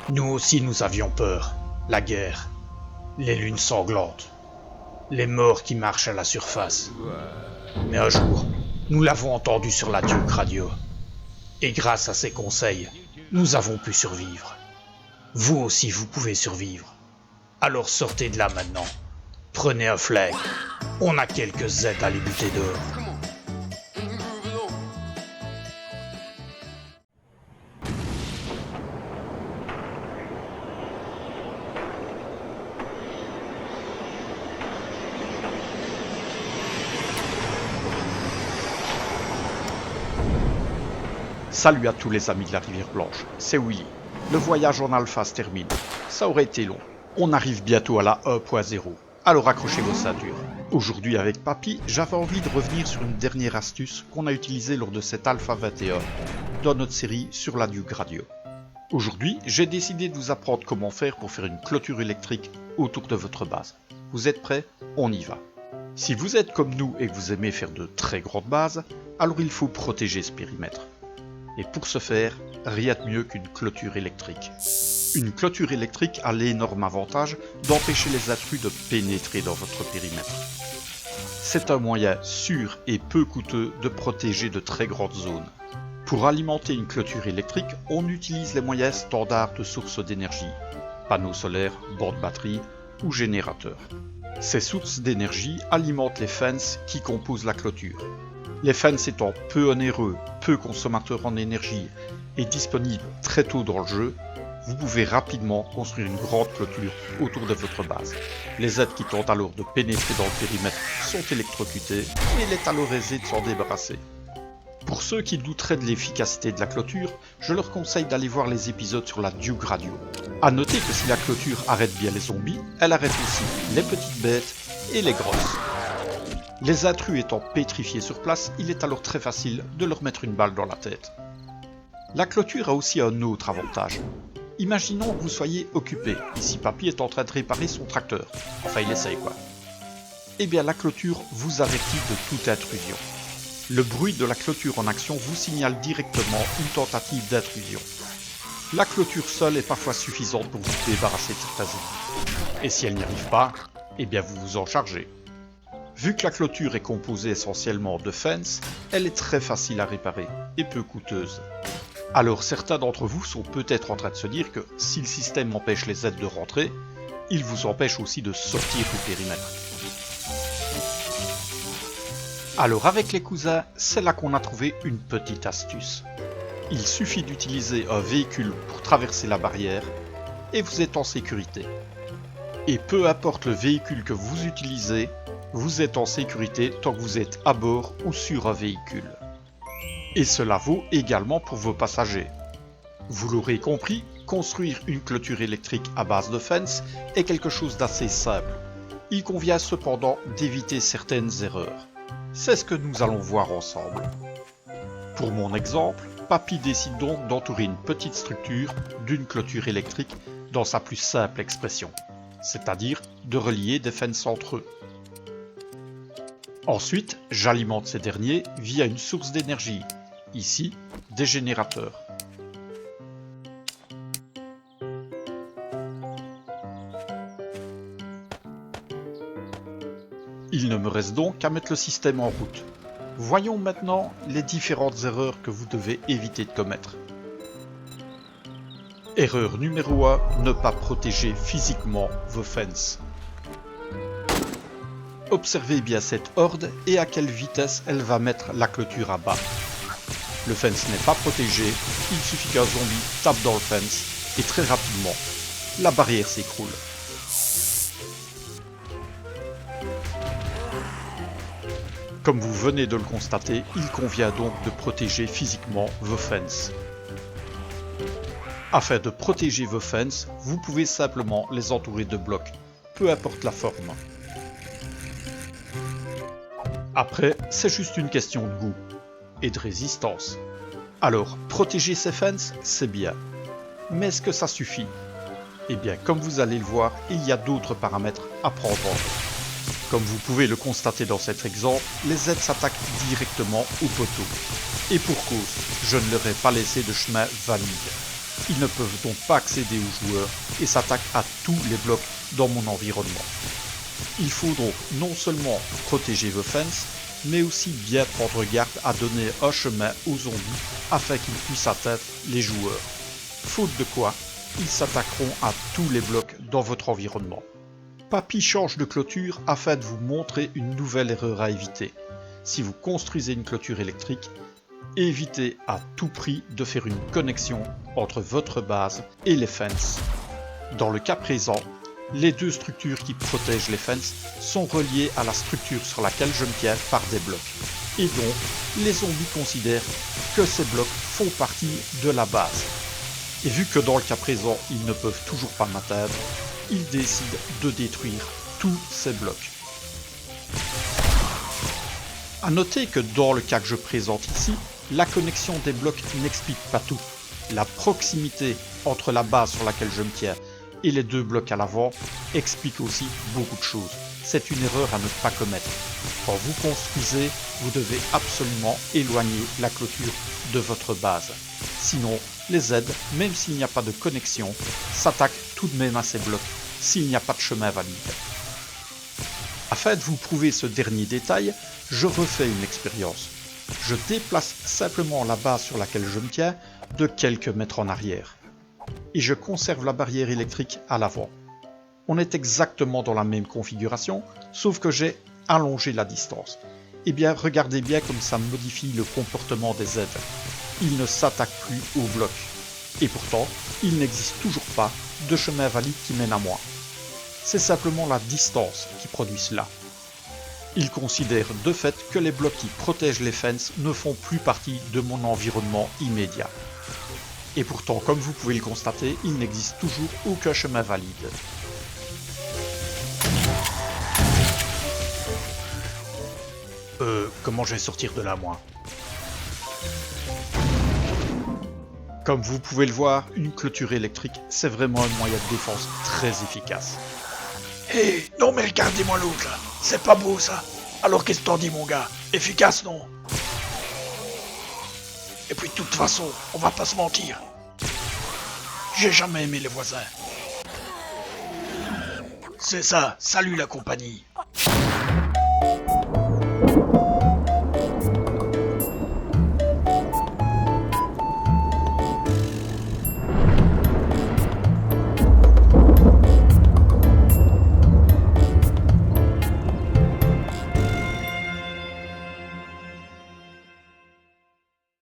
Nous aussi nous avions peur. La guerre, les lunes sanglantes, les morts qui marchent à la surface. Mais un jour, nous l'avons entendu sur la Duke Radio. Et grâce à ses conseils, nous avons pu survivre. Vous aussi vous pouvez survivre. Alors sortez de là maintenant. Prenez un flingue. On a quelques aides à les buter dehors. Salut à tous les amis de la Rivière Blanche, c'est Willy. Le voyage en alpha se termine. Ça aurait été long. On arrive bientôt à la 1.0. Alors accrochez vos ceintures. Aujourd'hui avec Papy, j'avais envie de revenir sur une dernière astuce qu'on a utilisée lors de cette Alpha 21 dans notre série sur la Duke Radio. Aujourd'hui, j'ai décidé de vous apprendre comment faire pour faire une clôture électrique autour de votre base. Vous êtes prêts? On y va. Si vous êtes comme nous et que vous aimez faire de très grandes bases, alors il faut protéger ce périmètre. Et pour ce faire, rien de mieux qu'une clôture électrique. Une clôture électrique a l'énorme avantage d'empêcher les intrus de pénétrer dans votre périmètre. C'est un moyen sûr et peu coûteux de protéger de très grandes zones. Pour alimenter une clôture électrique, on utilise les moyens standards de sources d'énergie, panneaux solaires, bornes batterie ou générateurs. Ces sources d'énergie alimentent les fans qui composent la clôture. Les fans étant peu onéreux, peu consommateurs en énergie et disponibles très tôt dans le jeu, vous pouvez rapidement construire une grande clôture autour de votre base. Les aides qui tentent alors de pénétrer dans le périmètre sont électrocutées et il est alors aisé de s'en débarrasser. Pour ceux qui douteraient de l'efficacité de la clôture, je leur conseille d'aller voir les épisodes sur la Duke Radio. A noter que si la clôture arrête bien les zombies, elle arrête aussi les petites bêtes et les grosses. Les intrus étant pétrifiés sur place, il est alors très facile de leur mettre une balle dans la tête. La clôture a aussi un autre avantage. Imaginons que vous soyez occupé, ici Papy est en train de réparer son tracteur. Enfin il essaye quoi. Eh bien la clôture vous avertit de toute intrusion. Le bruit de la clôture en action vous signale directement une tentative d'intrusion. La clôture seule est parfois suffisante pour vous débarrasser de certains ennemis. Et si elle n'y arrive pas, eh bien vous vous en chargez. Vu que la clôture est composée essentiellement de fence, elle est très facile à réparer et peu coûteuse. Alors certains d'entre vous sont peut-être en train de se dire que si le système empêche les aides de rentrer, il vous empêche aussi de sortir du périmètre. Alors avec les cousins, c'est là qu'on a trouvé une petite astuce. Il suffit d'utiliser un véhicule pour traverser la barrière et vous êtes en sécurité. Et peu importe le véhicule que vous utilisez, vous êtes en sécurité tant que vous êtes à bord ou sur un véhicule. Et cela vaut également pour vos passagers. Vous l'aurez compris, construire une clôture électrique à base de fence est quelque chose d'assez simple. Il convient cependant d'éviter certaines erreurs. C'est ce que nous allons voir ensemble. Pour mon exemple, Papy décide donc d'entourer une petite structure d'une clôture électrique dans sa plus simple expression, c'est-à-dire de relier des fences entre eux. Ensuite, j'alimente ces derniers via une source d'énergie, ici des générateurs. Il ne me reste donc qu'à mettre le système en route. Voyons maintenant les différentes erreurs que vous devez éviter de commettre. Erreur numéro 1, ne pas protéger physiquement vos fences. Observez bien cette horde et à quelle vitesse elle va mettre la clôture à bas. Le fence n'est pas protégé, il suffit qu'un zombie tape dans le fence et très rapidement, la barrière s'écroule. Comme vous venez de le constater, il convient donc de protéger physiquement vos fences. Afin de protéger vos fences, vous pouvez simplement les entourer de blocs, peu importe la forme. Après, c'est juste une question de goût et de résistance. Alors, protéger ces fences, c'est bien. Mais est-ce que ça suffit? Eh bien, comme vous allez le voir, il y a d'autres paramètres à prendre en compte. Comme vous pouvez le constater dans cet exemple, les aides s'attaquent directement au poteau. Et pour cause, je ne leur ai pas laissé de chemin valide. Ils ne peuvent donc pas accéder aux joueurs et s'attaquent à tous les blocs dans mon environnement. Il faut donc non seulement protéger vos fences, mais aussi bien prendre garde à donner un chemin aux zombies afin qu'ils puissent atteindre les joueurs. Faute de quoi, ils s'attaqueront à tous les blocs dans votre environnement. Papy change de clôture afin de vous montrer une nouvelle erreur à éviter. Si vous construisez une clôture électrique, évitez à tout prix de faire une connexion entre votre base et les fences. Dans le cas présent, les deux structures qui protègent les fences sont reliées à la structure sur laquelle je me tiens par des blocs. Et donc, les zombies considèrent que ces blocs font partie de la base. Et vu que dans le cas présent, ils ne peuvent toujours pas m'atteindre, ils décident de détruire tous ces blocs. A noter que dans le cas que je présente ici, la connexion des blocs n'explique pas tout. La proximité entre la base sur laquelle je me tiens et les deux blocs à l'avant explique aussi beaucoup de choses. C'est une erreur à ne pas commettre. Quand vous construisez, vous devez absolument éloigner la clôture de votre base. Sinon, les aides, même s'il n'y a pas de connexion, s'attaquent tout de même à ces blocs s'il n'y a pas de chemin valide. Afin de vous prouver ce dernier détail, je refais une expérience. Je déplace simplement la base sur laquelle je me tiens de quelques mètres en arrière. Et je conserve la barrière électrique à l'avant. On est exactement dans la même configuration, sauf que j'ai allongé la distance. Eh bien, regardez bien comme ça modifie le comportement des aides. Ils ne s'attaquent plus au bloc. Et pourtant, il n'existe toujours pas de chemin valide qui mène à moi. C'est simplement la distance qui produit cela. Ils considèrent de fait que les blocs qui protègent les fences ne font plus partie de mon environnement immédiat. Et pourtant, comme vous pouvez le constater, il n'existe toujours aucun chemin valide. Comment je vais sortir de là, moi? Comme vous pouvez le voir, une clôture électrique, c'est vraiment un moyen de défense très efficace. Hé, non mais regardez-moi l'autre là, c'est pas beau ça. Alors qu'est-ce que t'en dis mon gars? Efficace non? Et puis de toute façon, on va pas se mentir. J'ai jamais aimé les voisins. C'est ça, salut la compagnie.